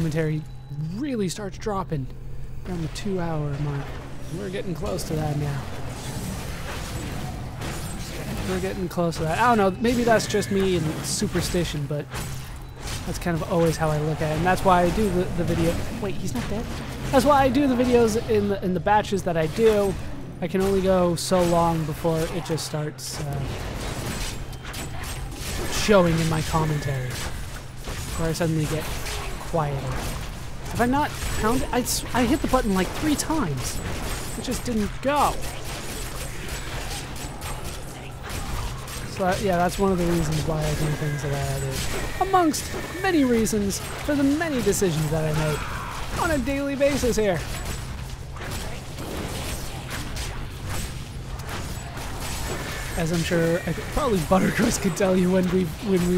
commentary really starts dropping around the 2-hour mark. We're getting close to that now. We're getting close to that. I don't know, maybe that's just me and superstition, but that's kind of always how I look at it, and that's why I do the video. Wait, he's not dead? That's why I do the videos in the batches that I do. I can only go so long before it just starts showing in my commentary, where I suddenly get quieter. Have I not found it? I hit the button like 3 times. It just didn't go. So yeah, that's one of the reasons why I do things that I do. Amongst many reasons for the many decisions that I make on a daily basis here. As I'm sure, probably Buttercrust could tell you when we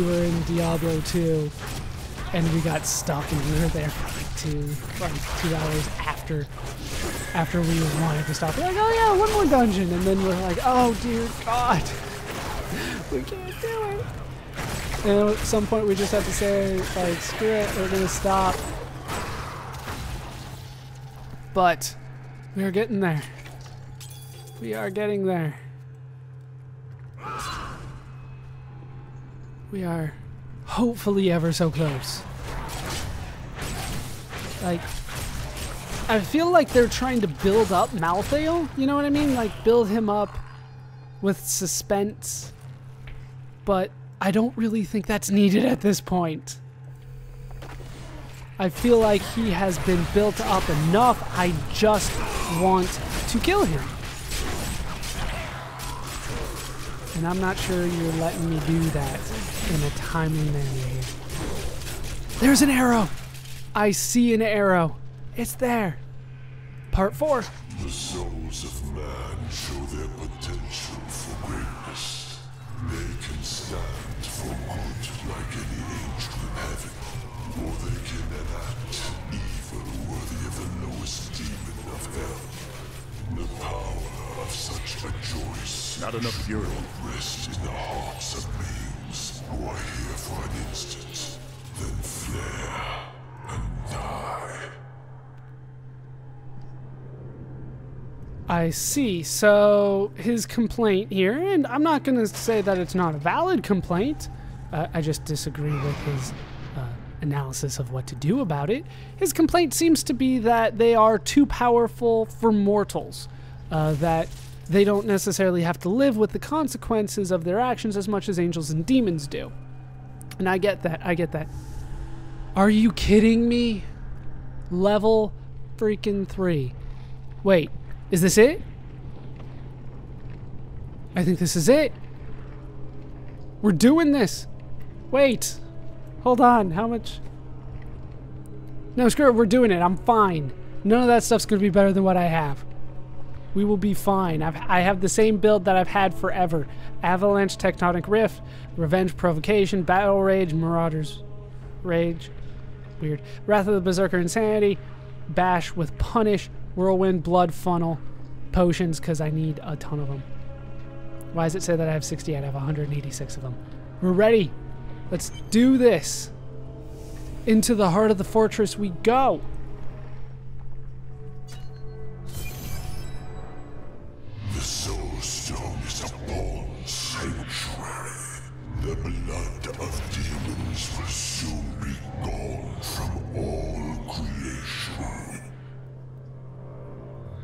were in Diablo 2 and we got stuck and we were there for like 2 hours after we wanted to stop. We're like, oh yeah, one more dungeon, and then we're like, oh dear God. We can't do it. And at some point we just have to say, like, screw it, we're gonna stop. But we are getting there. We are getting there. We are hopefully ever so close. Like, I feel like they're trying to build up Malthael, you know what I mean? Like, build him up with suspense. But I don't really think that's needed at this point. I feel like he has been built up enough. I just want to kill him. And I'm not sure you're letting me do that in a timely manner here. There's an arrow! I see an arrow. It's there. Part 4. The souls of man show their potential for greatness. They can stand for good like any angel in heaven, or they can enact evil worthy of the lowest demon of hell. The power of such a choice. Not enough fury. Rest in the hearts of beings who are here for an instant, then flare and die. I see. So his complaint here, and I'm not going to say that it's not a valid complaint. I just disagree with his analysis of what to do about it. His complaint seems to be that they are too powerful for mortals, that they don't necessarily have to live with the consequences of their actions as much as angels and demons do. And I get that. I get that. Are you kidding me? Level freaking 3. Wait. Is this it? I think this is it. We're doing this. Wait. Hold on. How much? No, screw it. We're doing it. I'm fine. None of that stuff's going to be better than what I have. We will be fine. I have the same build that I've had forever. Avalanche, Tectonic Rift, Revenge, Provocation, Battle Rage, Marauders Rage. Weird. Wrath of the Berserker, Insanity, Bash with Punish, Whirlwind, Blood Funnel, Potions, because I need a ton of them. Why does it say that I have 60? I have 186 of them. We're ready. Let's do this. Into the heart of the fortress we go. The Soul Stone is a born sanctuary. The blood of demons will soon be gone from all creation.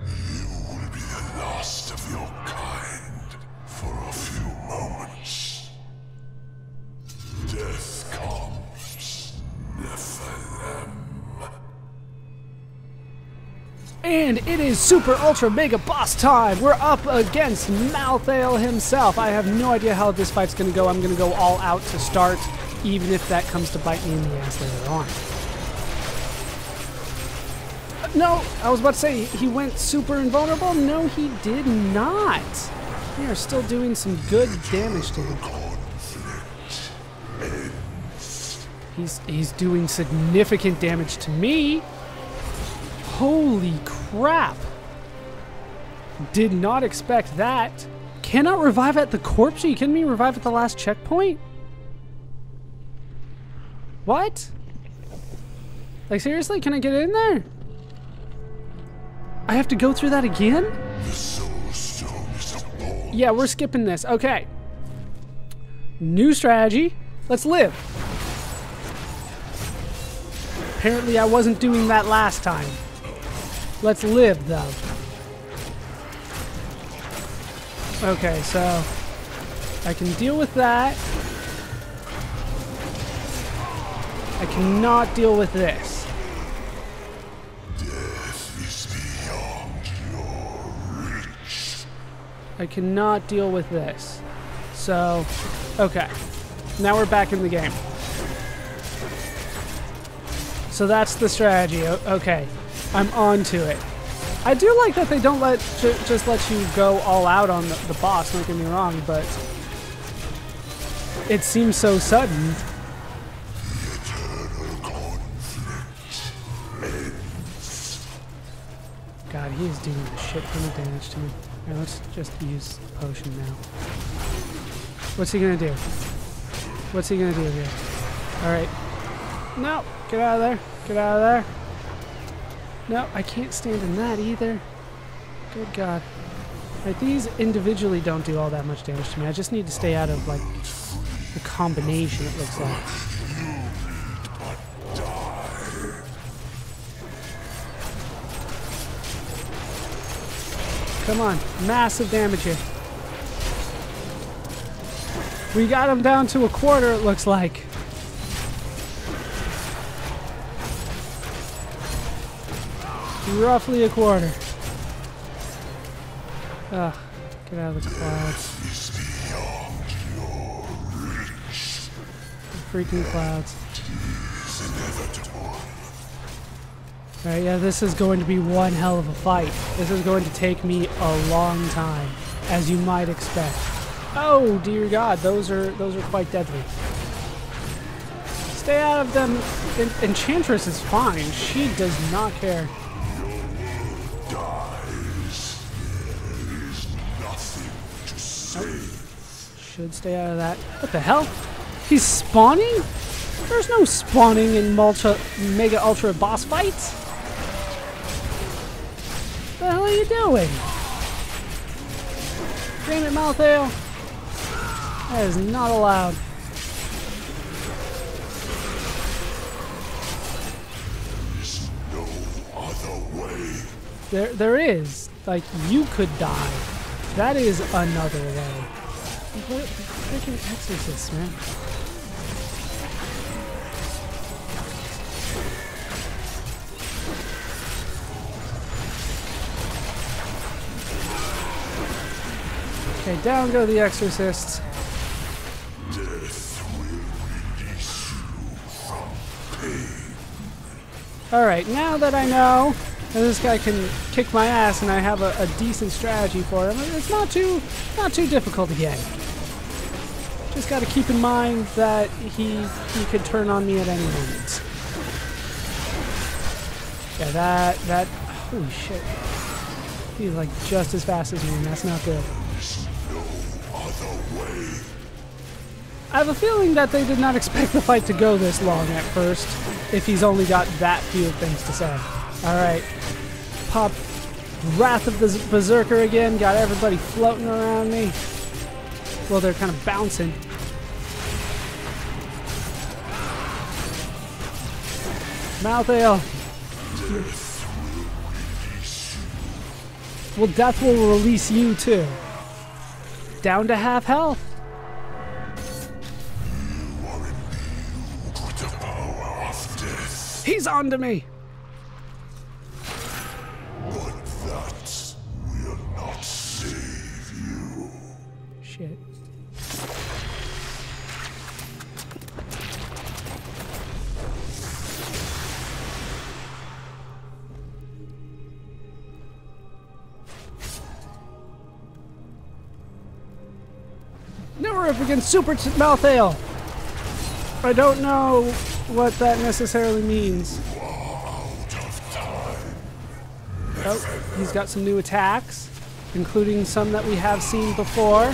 You will be the last of your kind for a few moments. Death comes, Nephilim. And it is super ultra mega boss time. We're up against Malthael himself. I have no idea how this fight's gonna go. I'm gonna go all out to start, even if that comes to bite me in the ass later on. No, I was about to say, he went super invulnerable. No, he did not. We are still doing some good damage to him. He's doing significant damage to me. Holy crap. Did not expect that. Cannot revive at the corpse? Are you kidding me? Revive at the last checkpoint? What? Like, seriously? Can I get in there? I have to go through that again? The soul stone is a ball. Yeah, we're skipping this. Okay. New strategy. Let's live. Apparently I wasn't doing that last time. Let's live, though. Okay, so I can deal with that. I cannot deal with this. Death is beyond your reach. I cannot deal with this. So, okay. Now we're back in the game. So that's the strategy. Okay. I'm on to it. I do like that they don't just let you go all out on the boss, don't get me wrong, but it seems so sudden. God, he is doing a shit ton of damage to me. Right, let's just use the potion now. What's he gonna do? What's he gonna do here? Alright. No! Get out of there. Get out of there. No, I can't stand in that either. Good God. Right, these individually don't do all that much damage to me. I just need to stay out of, like, the combination, it looks like. Come on. Massive damage here. We got him down to a quarter, it looks like. Roughly a quarter. Ugh. Get out of the clouds. The freaking clouds. Alright, yeah, this is going to be one hell of a fight. This is going to take me a long time, as you might expect. Oh, dear God, those are quite deadly. Stay out of them. Enchantress is fine. She does not care. Should stay out of that. What the hell? He's spawning? There's no spawning in Mega Ultra boss fights. What the hell are you doing? Damn it, Malthael. That is not allowed. There's no other way. There is. Like, you could die. That is another way. What freaking exorcist, man? Okay, down go the exorcists. Death will release you from pain. Alright, now that I know that this guy can kick my ass and I have a decent strategy for him, it's not too difficult again. Just gotta keep in mind that he could turn on me at any moment. Yeah, that holy shit. He's like just as fast as me, and that's not good. There's no other way. I have a feeling that they did not expect the fight to go this long at first, if he's only got that few things to say. Alright. Pop Wrath of the Berserker again, got everybody floating around me. Well, they're kind of bouncing. Malthael. Well, death will release you too. Down to half health. You are imbued with the power of death. He's on to me. But that will not save you. Shit. Now we're up against Super Malthael. I don't know what that necessarily means. Oh, he's got some new attacks, including some that we have seen before.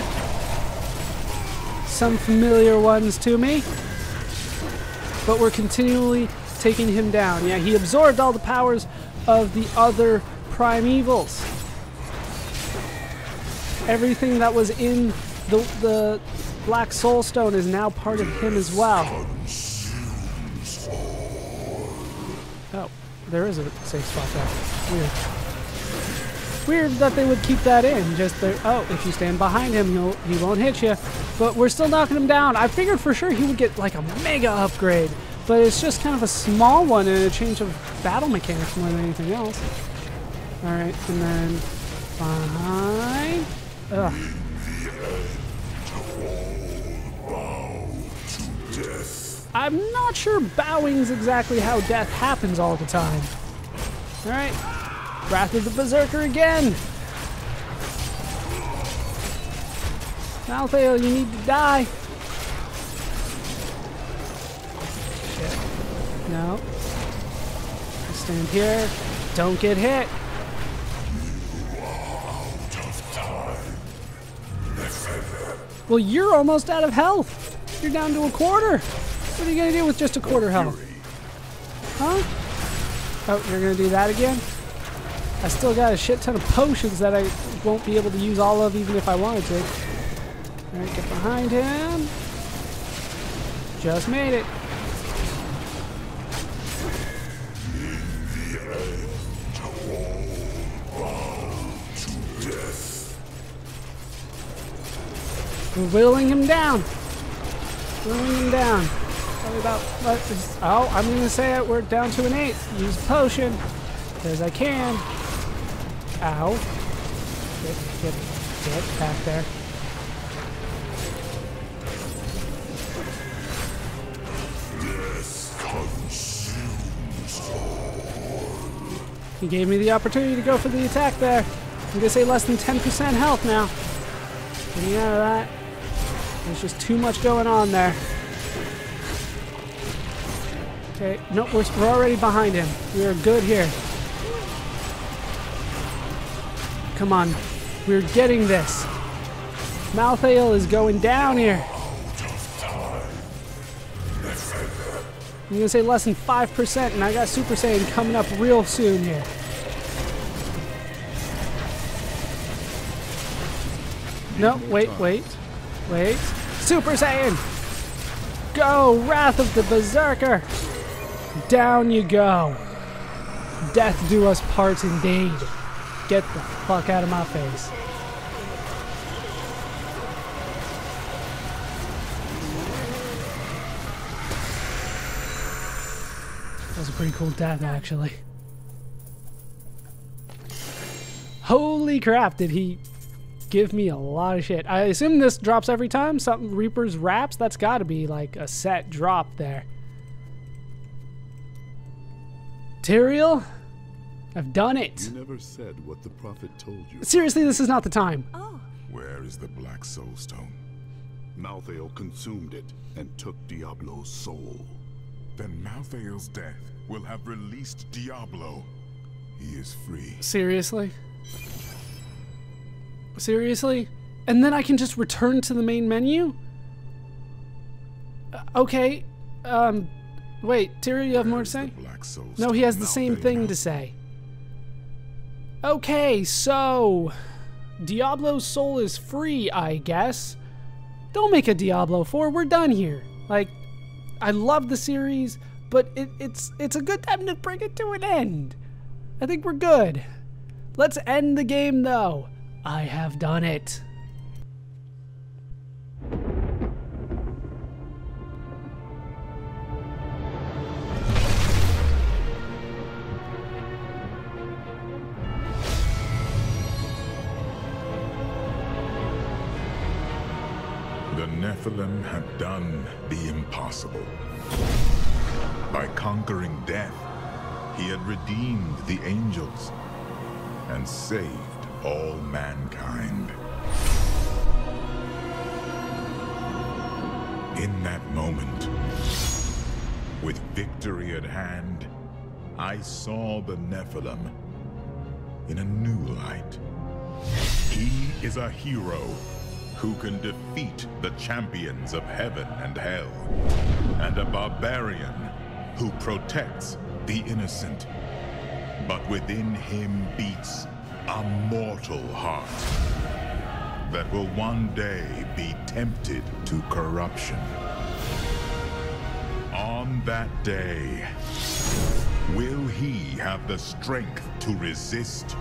Some familiar ones to me. But we're continually taking him down. Yeah, he absorbed all the powers of the other primevals. Everything that was in the Black Soul Stone is now part of him as well. Oh, there is a safe spot there. Weird. Weird that they would keep that in. Just there. Oh, if you stand behind him, he won't hit you. But we're still knocking him down. I figured for sure he would get like a mega upgrade, but it's just kind of a small one and a change of battle mechanics more than anything else. All right, and then behind. Ugh. I'm not sure bowing's exactly how death happens all the time. All right. Wrath of the Berserker again! Malthael, you need to die! Shit. No. Stand here. Don't get hit! Well, you're almost out of health! You're down to a quarter! What are you gonna do with just a quarter health? Huh? Oh, you're gonna do that again? I still got a shit ton of potions that I won't be able to use all of even if I wanted to. Alright, get behind him. Just made it. We're whittling him down. Whittling him down. Probably about, oh, I'm going to say it. We're down to an 8. Use a potion. As I can. Ow. Get back there. He gave me the opportunity to go for the attack there. I'm going to say less than 10% health now. Getting out of that. There's just too much going on there. Okay, nope, we're already behind him. We are good here. Come on, we're getting this. Malthael is going down here. I'm gonna say less than 5%, and I got Super Saiyan coming up real soon here. No, wait. Super Saiyan! Go, Wrath of the Berserker! Down you go. Death do us part indeed. Get the fuck out of my face. That was a pretty cool death, actually. Holy crap, did he give me a lot of shit. I assume this drops every time? Something Reaper's Wraps? That's gotta be like a set drop there. Tyrael? I've done it. You never said what the prophet told you. Seriously, this is not the time. Oh. Where is the Black Soul Stone? Malthael consumed it and took Diablo's soul. Then Malthael's death will have released Diablo. He is free. Seriously? Seriously? And then I can just return to the main menu? Okay. Wait, Tyrael, you have more to say? No, he has the same thing to say. Okay, so Diablo's soul is free, I guess. Don't make a Diablo 4. We're done here. Like, I love the series, but it's a good time to bring it to an end. I think we're good. Let's end the game, though. I have done it. The Nephilim had done the impossible. By conquering death, he had redeemed the angels and saved all mankind. In that moment, with victory at hand, I saw the Nephilim in a new light. He is a hero who can defeat the champions of heaven and hell, and a barbarian who protects the innocent. But within him beats a mortal heart that will one day be tempted to corruption. On that day, will he have the strength to resist?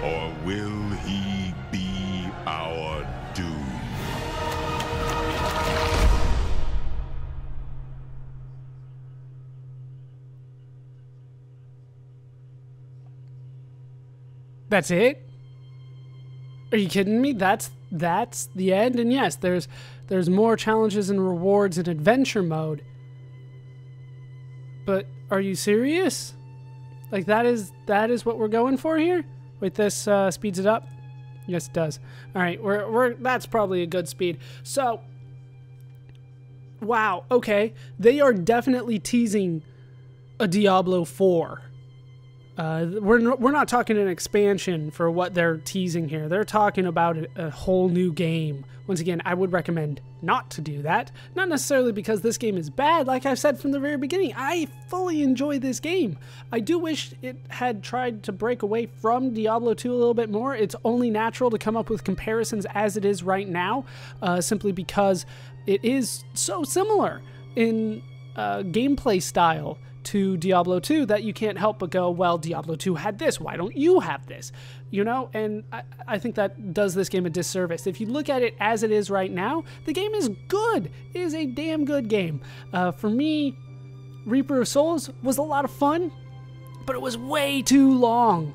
Or will he be our doom? That's it? Are you kidding me? That's the end? And yes, there's more challenges and rewards in adventure mode. But are you serious? Like that is what we're going for here? Wait, this speeds it up? Yes, it does. All right, that's probably a good speed. So, wow, okay. They are definitely teasing a Diablo 4. We're not talking an expansion for what they're teasing here. They're talking about a whole new game. Once again, I would recommend not to do that. Not necessarily because this game is bad. Like I've said from the very beginning, I fully enjoy this game. I do wish it had tried to break away from Diablo 2 a little bit more. It's only natural to come up with comparisons as it is right now, simply because it is so similar in gameplay style to Diablo 2 that you can't help but go, well, Diablo 2 had this, why don't you have this? You know, and I think that does this game a disservice. If you look at it as it is right now, the game is good. It is a damn good game. For me, Reaper of Souls was a lot of fun, but it was way too long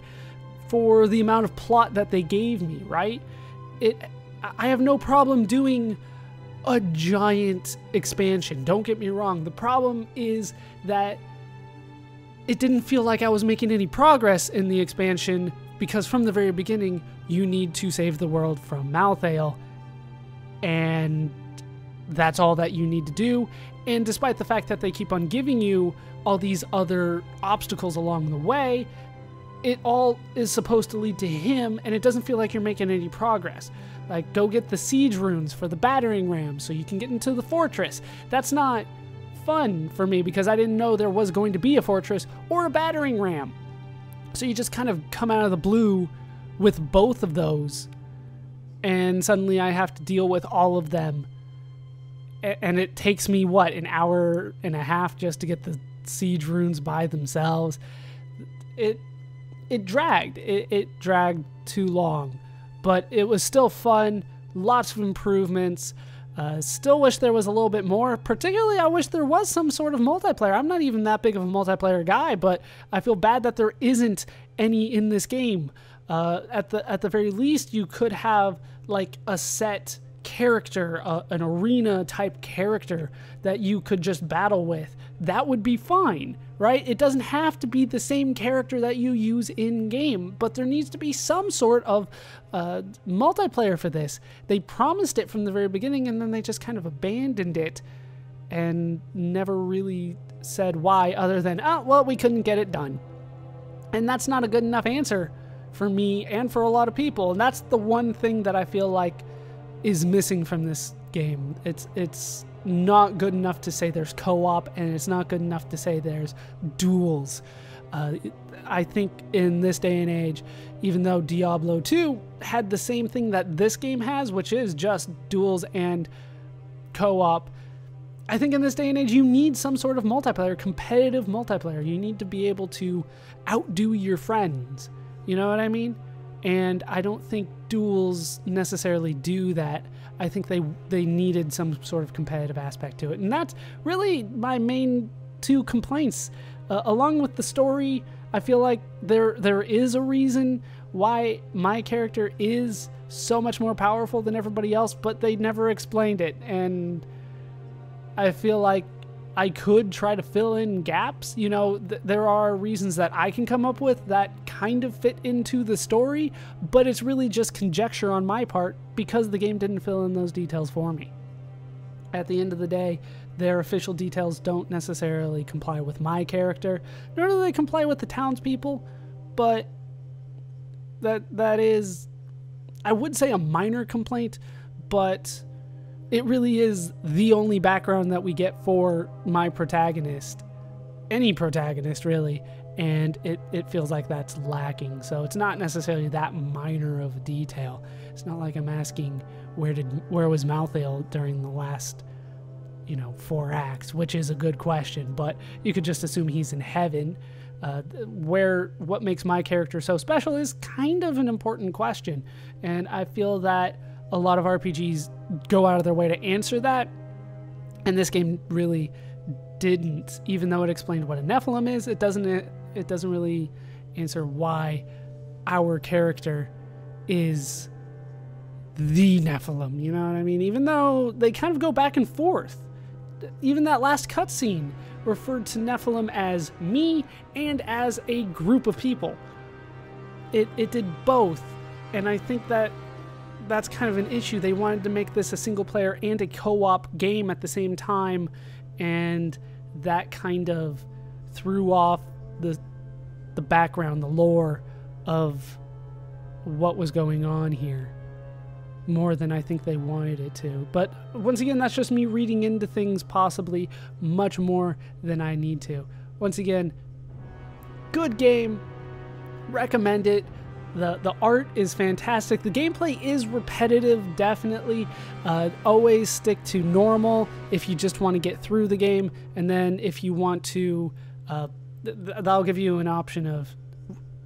for the amount of plot that they gave me, right? I have no problem doing a giant expansion, don't get me wrong. The problem is that it didn't feel like I was making any progress in the expansion because from the very beginning, you need to save the world from Malthael, and that's all that you need to do. And despite the fact that they keep on giving you all these other obstacles along the way, it all is supposed to lead to him, and it doesn't feel like you're making any progress. Like, go get the siege runes for the battering ram so you can get into the fortress. That's not fun for me because I didn't know there was going to be a fortress or a battering ram. So you just kind of come out of the blue with both of those, and suddenly I have to deal with all of them. And it takes me, what, an hour and a half just to get the siege runes by themselves. It dragged. It dragged too long. But it was still fun. Lots of improvements. Still wish there was a little bit more. Particularly, I wish there was some sort of multiplayer. I'm not even that big of a multiplayer guy, but I feel bad that there isn't any in this game. At the very least, you could have like a set character, an arena type character that you could just battle with. That would be fine, right? It doesn't have to be the same character that you use in game, but there needs to be some sort of multiplayer for this. They promised it from the very beginning, and then they just kind of abandoned it and never really said why, other than, oh, well, we couldn't get it done. And that's not a good enough answer for me and for a lot of people. And that's the one thing that I feel like is missing from this game. It's not good enough to say there's co-op, and it's not good enough to say there's duels. I think in this day and age, even though Diablo 2 had the same thing that this game has, which is just duels and co-op, I think in this day and age you need some sort of multiplayer, competitive multiplayer. You need to be able to outdo your friends. You know what I mean? And I don't think duels necessarily do that. I think they needed some sort of competitive aspect to it. And that's really my main two complaints. Along with the story, I feel like there is a reason why my character is so much more powerful than everybody else, but they never explained it. And I feel like I could try to fill in gaps. You know, there are reasons that I can come up with that kind of fit into the story, but it's really just conjecture on my part because the game didn't fill in those details for me. At the end of the day, their official details don't necessarily comply with my character, nor do they comply with the townspeople, but that is, I would say, a minor complaint, but it really is the only background that we get for my protagonist. any protagonist really, and it feels like that's lacking. So it's not necessarily that minor of a detail. It's not like I'm asking where was Malthael during the last 4 acts, which is a good question, but you could just assume he's in heaven. What makes my character so special is kind of an important question, and I feel that a lot of RPGs go out of their way to answer that, and this game really didn't. Even though it explained what a Nephilim is, it doesn't really answer why our character is the Nephilim, you know what I mean? Even though they kind of go back and forth. Even that last cutscene referred to Nephilim as me and as a group of people. It did both, and I think that's kind of an issue. They wanted to make this a single player and a co-op game at the same time, and that kind of threw off the background, the lore of what was going on here more than I think they wanted it to. But once again, that's just me reading into things possibly much more than I need to. Once again, good game, recommend it. The art is fantastic. The gameplay is repetitive, definitely. Always stick to normal if you just want to get through the game, and then if you want to, that'll give you an option of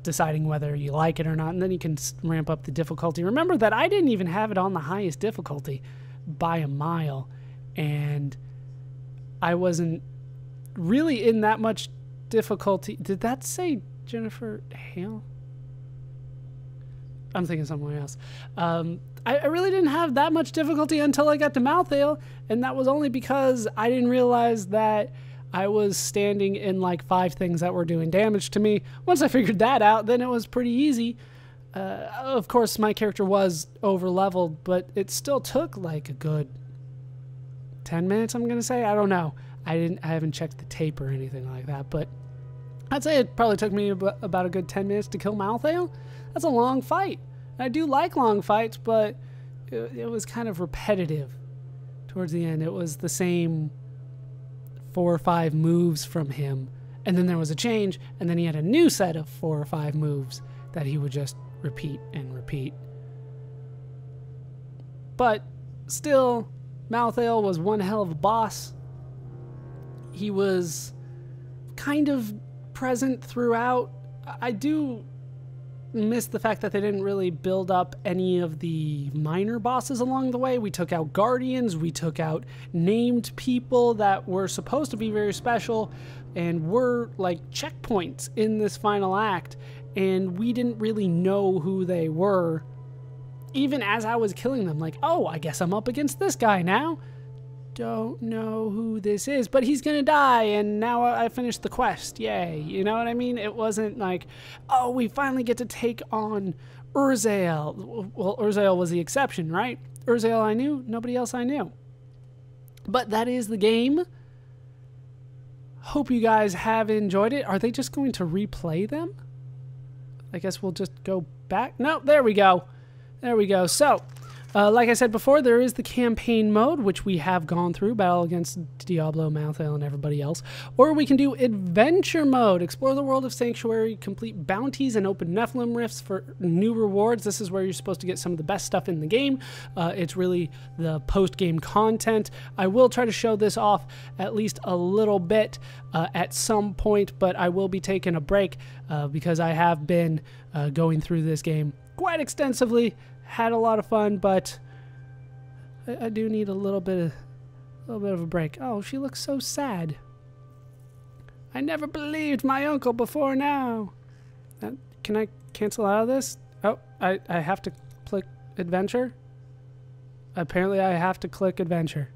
deciding whether you like it or not, and then you can ramp up the difficulty. Remember that I didn't even have it on the highest difficulty by a mile, and I wasn't really in that much difficulty. Did that say Jennifer Hale? I'm thinking someone else. I really didn't have that much difficulty until I got to Malthael, and that was only because I didn't realize that I was standing in like 5 things that were doing damage to me. Once I figured that out, then it was pretty easy. Of course, my character was over-leveled, but it still took like a good 10 minutes, I'm going to say. I don't know. I haven't checked the tape or anything like that, but I'd say it probably took me about a good 10 minutes to kill Malthael. That's a long fight. I do like long fights, but it was kind of repetitive towards the end. It was the same 4 or 5 moves from him, and then there was a change, and then he had a new set of 4 or 5 moves that he would just repeat and repeat. But still, Malthael was one hell of a boss. He was kind of present throughout. I do miss the fact that they didn't really build up any of the minor bosses along the way. We took out guardians, we took out named people that were supposed to be very special and were like checkpoints in this final act, and we didn't really know who they were even as I was killing them. Like, oh, I guess I'm up against this guy now. Don't know who this is, but he's gonna die, and now I finished the quest. Yay. You know what I mean? It wasn't like, oh, we finally get to take on Urzael. Well, Urzael was the exception, right? Urzael I knew, nobody else I knew. But that is the game. Hope you guys have enjoyed it. Are they just going to replay them? I guess we'll just go back. No, there we go. There we go. So, like I said before, there is the campaign mode, which we have gone through, battle against Diablo, Malthael, and everybody else. Or we can do adventure mode, explore the world of Sanctuary, complete bounties, and open Nephilim rifts for new rewards. This is where you're supposed to get some of the best stuff in the game. It's really the post-game content. I will try to show this off at least a little bit at some point, but I will be taking a break because I have been going through this game quite extensively. Had a lot of fun, but I do need a little bit of a break. Oh, she looks so sad. I never believed my uncle before now. Can I cancel out of this? Oh, I have to click adventure. Apparently I have to click adventure.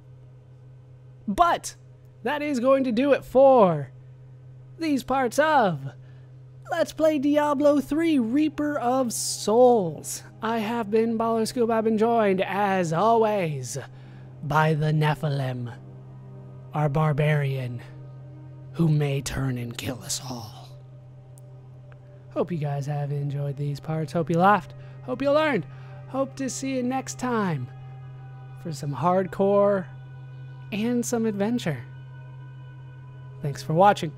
But that is going to do it for these parts of Let's Play Diablo 3 Reaper of Souls. I have been Baller Scoop. I've been joined, as always, by the Nephilim, our barbarian, who may turn and kill us all. Hope you guys have enjoyed these parts. Hope you laughed. Hope you learned. Hope to see you next time for some hardcore and some adventure. Thanks for watching.